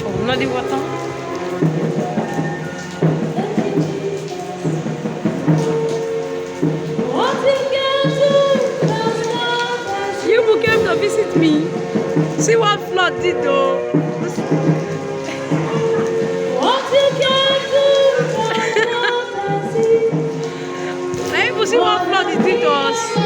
for bloody water. You who came to visit me. See what flood did though. Now you see what flood it did to us.